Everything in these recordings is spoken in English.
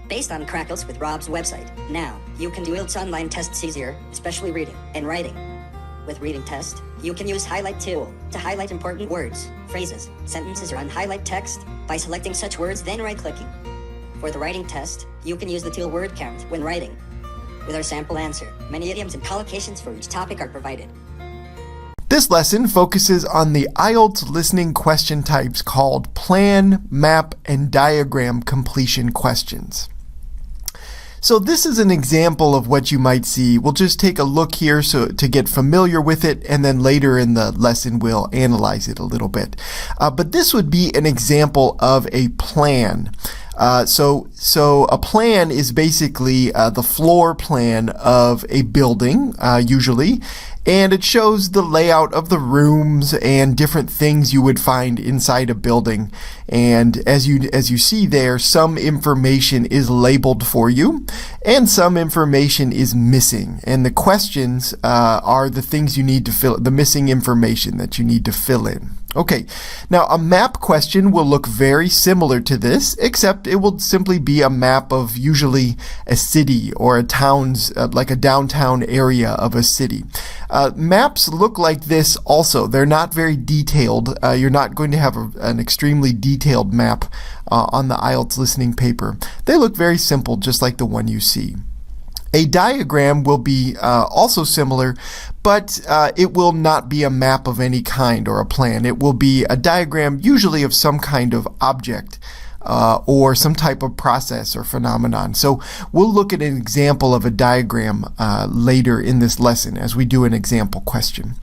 based on Crackles with Rob's website. Now, you can do IELTS online tests easier, especially reading and writing. With Reading Test, you can use Highlight tool to highlight important words, phrases, sentences, or unhighlight text by selecting such words, then right-clicking. For the Writing Test, you can use the tool Word Count when writing. With our sample answer, many idioms and collocations for each topic are provided. This lesson focuses on the IELTS listening question types called plan, map, and diagram completion questions. So this is an example of what you might see. We'll just take a look here to get familiar with it, and then later in the lesson we'll analyze it a little bit. But this would be an example of a plan. So a plan is basically the floor plan of a building, usually, and it shows the layout of the rooms and different things you would find inside a building. And as you see there, some information is labeled for you, and some information is missing. And the questions are the things you need to fill, the missing information that you need to fill in. Okay, now a map question will look very similar to this, except it will simply be a map of usually a city or a town's, like a downtown area of a city. Maps look like this also. They're not very detailed. You're not going to have an extremely detailed map on the IELTS listening paper. They look very simple, just like the one you see. A diagram will be also similar, but it will not be a map of any kind or a plan. It will be a diagram usually of some kind of object or some type of process or phenomenon. So we'll look at an example of a diagram later in this lesson as we do an example question.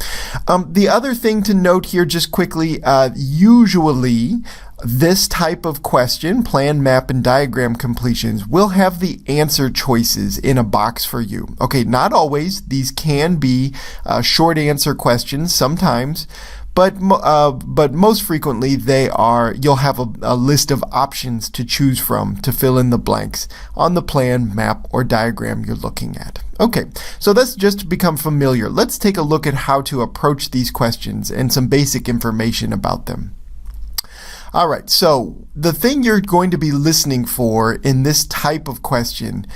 The other thing to note here just quickly, usually this type of question, plan, map, and diagram completions, will have the answer choices in a box for you. Okay, not always. These can be short answer questions sometimes, but most frequently you'll have a list of options to choose from to fill in the blanks on the plan, map, or diagram you're looking at. Okay, so that's just to become familiar. Let's take a look at how to approach these questions and some basic information about them. All right, so the thing you're going to be listening for in this type of question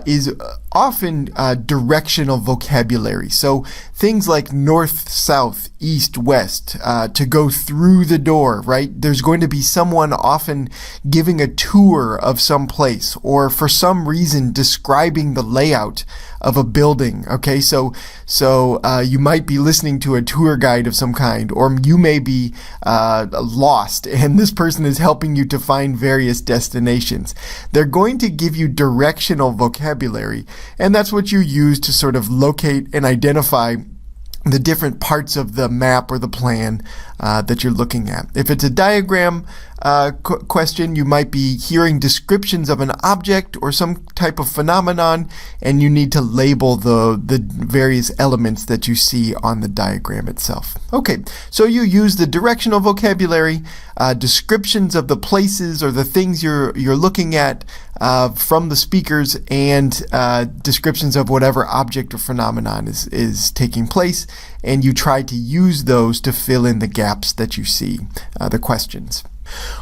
is often directional vocabulary. So things like north, south, east, west, to go through the door, right? There's going to be someone often giving a tour of some place, or for some reason describing the layout of a building. Okay, so you might be listening to a tour guide of some kind, or you may be lost, and this person is helping you to find various destinations. They're going to give you directional vocabulary, and that's what you use to sort of locate and identify the different parts of the map or the plan that you're looking at. If it's a diagram question, you might be hearing descriptions of an object or some type of phenomenon, and you need to label the various elements that you see on the diagram itself. Okay, so you use the directional vocabulary, descriptions of the places or the things you're looking at from the speakers, and descriptions of whatever object or phenomenon is taking place, and you try to use those to fill in the gaps that you see, the questions.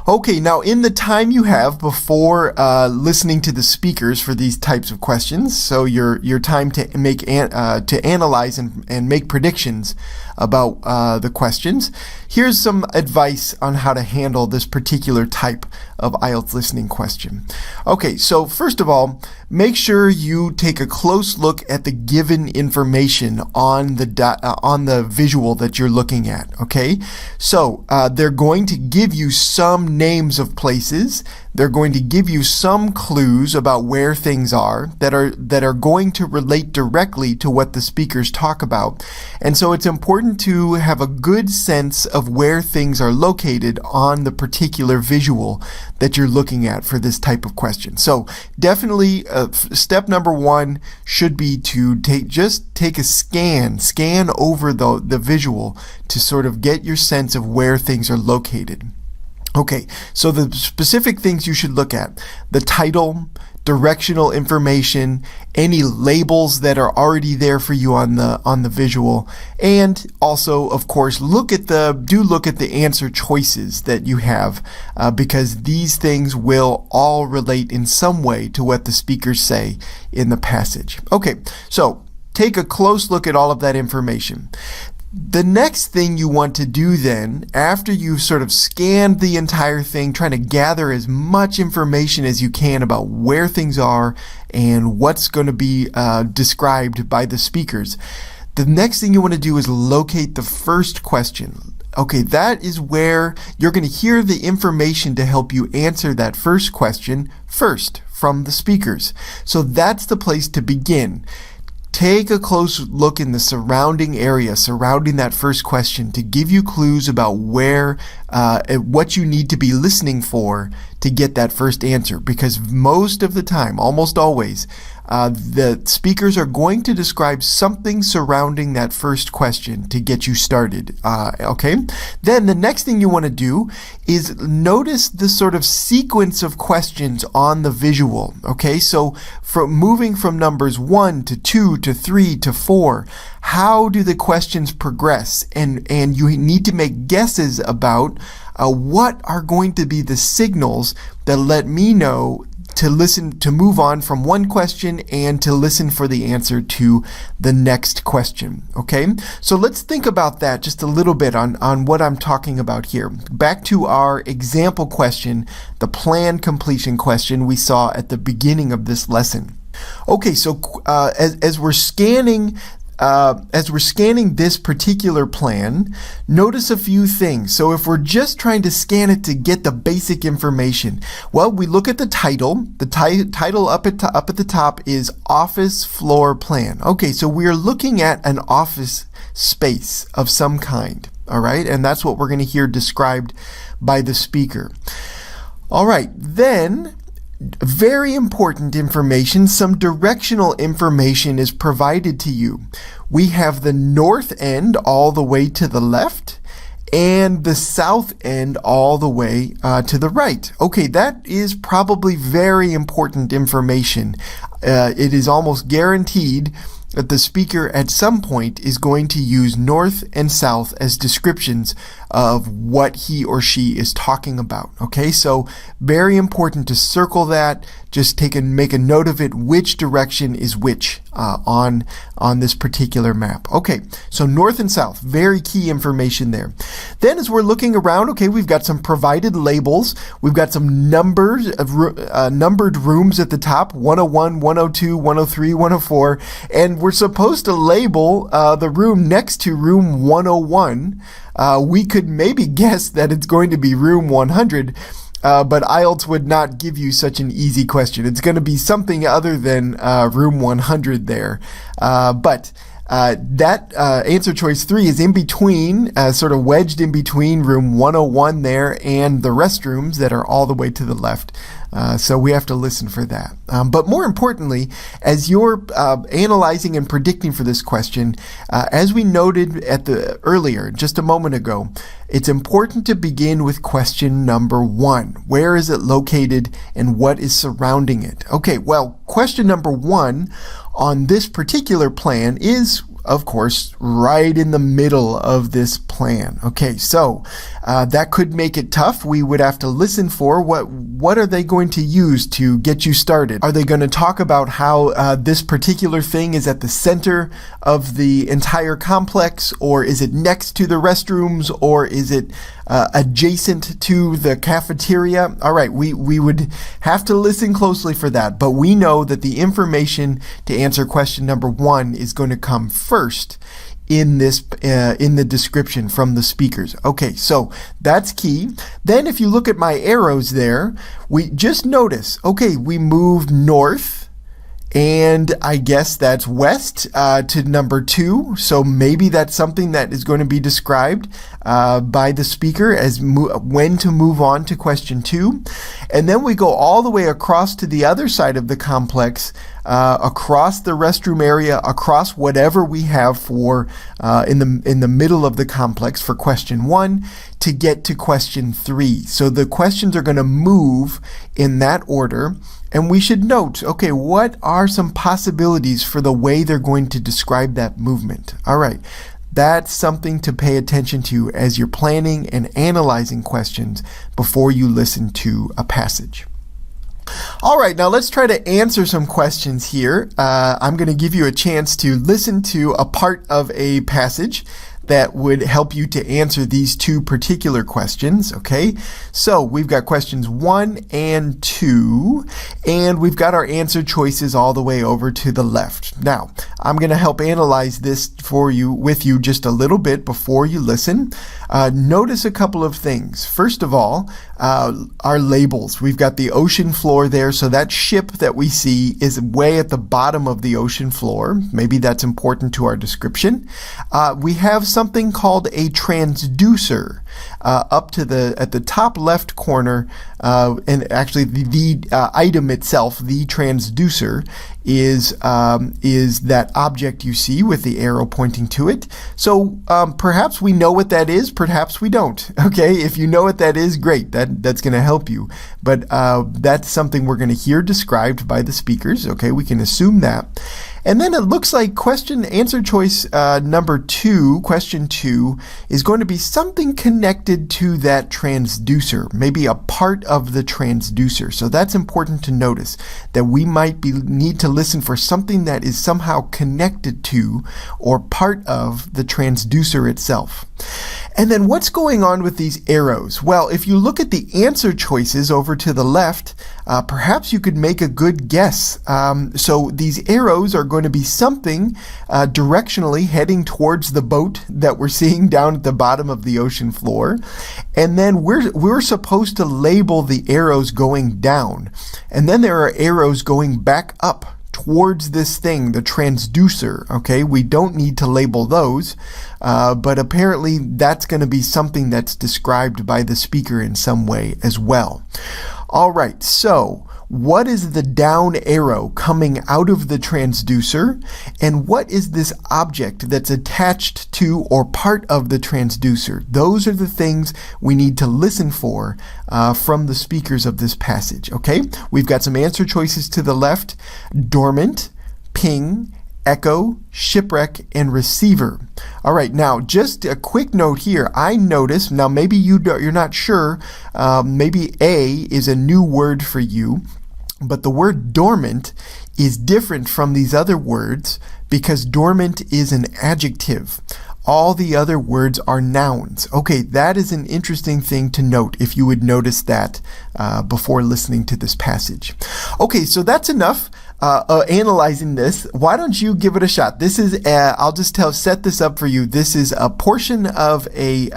Okay, now in the time you have before listening to the speakers for these types of questions, so your time to to analyze and make predictions about the questions, here's some advice on how to handle this particular type of IELTS listening question. Okay, so first of all, make sure you take a close look at the given information on the visual that you're looking at. Okay, so they're going to give you some names of places. They're going to give you some clues about where things are that are going to relate directly to what the speakers talk about. And so it's important to have a good sense of where things are located on the particular visual that you're looking at for this type of question. So definitely step number one should be to take a scan over the visual to sort of get your sense of where things are located. Okay, so the specific things you should look at: the title, directional information, any labels that are already there for you on the visual, and also, of course, look at the answer choices that you have, because these things will all relate in some way to what the speakers say in the passage. Okay, so take a close look at all of that information. The next thing you want to do then, after you've sort of scanned the entire thing, trying to gather as much information as you can about where things are and what's going to be described by the speakers, the next thing you want to do is locate the first question. Okay, that is where you're going to hear the information to help you answer that first question first from the speakers. So that's the place to begin. Take a close look in the surrounding area surrounding that first question to give you clues about what you need to be listening for to get that first answer. Because most of the time, almost always, the speakers are going to describe something surrounding that first question to get you started. Okay? Then the next thing you want to do is notice the sort of sequence of questions on the visual. Okay? So from moving from numbers 1 to 2 to 3 to 4, how do the questions progress? And you need to make guesses about what are going to be the signals that let me know to move on from one question and to listen for the answer to the next question. Okay, so let's think about that just a little bit on what I'm talking about here. Back to our example question, the plan completion question we saw at the beginning of this lesson. Okay, so as we're scanning this particular plan, notice a few things. So if we're just trying to scan it to get the basic information, well, we look at the title. The title up at the top is Office Floor Plan. Okay, so we're looking at an office space of some kind. All right, and that's what we're going to hear described by the speaker. All right, then, very important information, some directional information is provided to you. We have the north end all the way to the left and the south end all the way to the right. Okay, that is probably very important information. It is almost guaranteed that the speaker at some point is going to use north and south as descriptions of what he or she is talking about. Okay, so very important to circle that. Just make a note of it, which direction is which on this particular map. Okay, so north and south, very key information there. Then as we're looking around, okay, we've got some provided labels. We've got some numbers of numbered rooms at the top, 101, 102, 103, 104, and we're supposed to label the room next to room 101. We could maybe guess that it's going to be room 100, but IELTS would not give you such an easy question. It's going to be something other than room 100 there. But that answer choice 3 is in between, sort of wedged in between room 101 there and the restrooms that are all the way to the left. So we have to listen for that. But more importantly, as you're analyzing and predicting for this question, as we noted earlier, just a moment ago, it's important to begin with question number 1. Where is it located and what is surrounding it? Okay, well, question number 1 on this particular plan is, of course, right in the middle of this plan. Okay, so that could make it tough. We would have to listen for what are they going to use to get you started. Are they going to talk about how this particular thing is at the center of the entire complex, or is it next to the restrooms, or is it adjacent to the cafeteria? All right, we would have to listen closely for that, but we know that the information to answer question number 1 is going to come first in the description from the speakers. Okay, so that's key. Then if you look at my arrows there, we just notice, okay, we moved north, and I guess that's west to number 2. So maybe that's something that is going to be described by the speaker as when to move on to question 2. And then we go all the way across to the other side of the complex, across the restroom area, across whatever we have for in the middle of the complex for question 1, to get to question 3. So the questions are going to move in that order. And we should note, okay, what are some possibilities for the way they're going to describe that movement? All right. That's something to pay attention to as you're planning and analyzing questions before you listen to a passage. All right, now let's try to answer some questions here. I'm going to give you a chance to listen to a part of a passage that would help you to answer these 2 particular questions, okay? So we've got questions 1 and 2, and we've got our answer choices all the way over to the left. Now, I'm going to help analyze this with you just a little bit before you listen. Notice a couple of things. First of all, our labels. We've got the ocean floor there, so that ship that we see is way at the bottom of the ocean floor. Maybe that's important to our description. We have something called a transducer up to at the top left corner, and actually the item itself, the transducer, is that object you see with the arrow pointing to it. So perhaps we know what that is, perhaps we don't. Okay, if you know what that is, great. That's going to help you. But that's something we're going to hear described by the speakers. Okay, we can assume that. And then it looks like answer choice number 2, question 2, is going to be something connected to that transducer, maybe a part of the transducer. So that's important to notice, that we might need to listen for something that is somehow connected to or part of the transducer itself. And then what's going on with these arrows? Well, if you look at the answer choices over to the left, perhaps you could make a good guess. So these arrows are going to be something directionally heading towards the boat that we're seeing down at the bottom of the ocean floor. And then we're supposed to label the arrows going down. And then there are arrows going back up towards this thing, the transducer. Okay, we don't need to label those, but apparently that's going to be something that's described by the speaker in some way as well. All right, so what is the down arrow coming out of the transducer, and what is this object that's attached to or part of the transducer? Those are the things we need to listen for from the speakers of this passage. Okay, we've got some answer choices to the left: dormant, ping, echo, shipwreck, and receiver. All right, now just a quick note here. I noticed, now maybe you're not sure, maybe A is a new word for you, but the word dormant is different from these other words because dormant is an adjective. All the other words are nouns. Okay, that is an interesting thing to note if you would notice that before listening to this passage. Okay, so that's enough analyzing this. Why don't you give it a shot? This is, I'll just set this up for you. This is a portion of a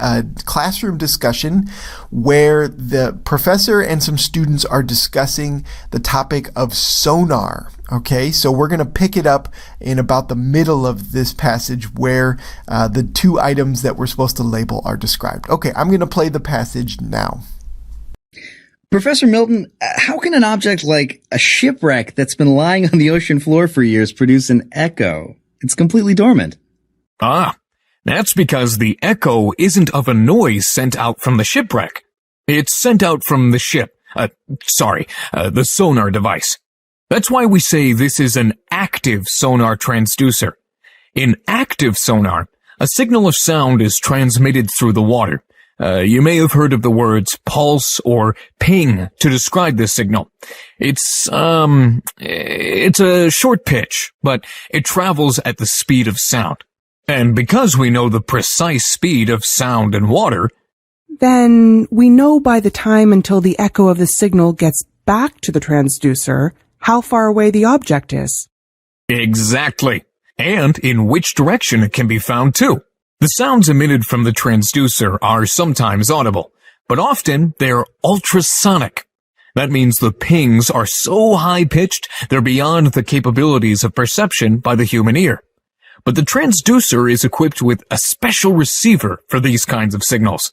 classroom discussion where the professor and some students are discussing the topic of sonar. Okay, so we're going to pick it up in about the middle of this passage where the 2 items that we're supposed to label are described. Okay, I'm going to play the passage now. Professor Milton, how can an object like a shipwreck that's been lying on the ocean floor for years produce an echo? It's completely dormant. That's because the echo isn't of a noise sent out from the shipwreck. It's sent out from the ship. The sonar device. That's why we say this is an active sonar transducer. In active sonar, a signal of sound is transmitted through the water. You may have heard of the words pulse or ping to describe this signal. It's a short pitch, but it travels at the speed of sound. And because we know the precise speed of sound in water, then we know by the time until the echo of the signal gets back to the transducer how far away the object is. Exactly. And in which direction it can be found too. The sounds emitted from the transducer are sometimes audible, but often they're ultrasonic. That means the pings are so high-pitched they're beyond the capabilities of perception by the human ear. But the transducer is equipped with a special receiver for these kinds of signals.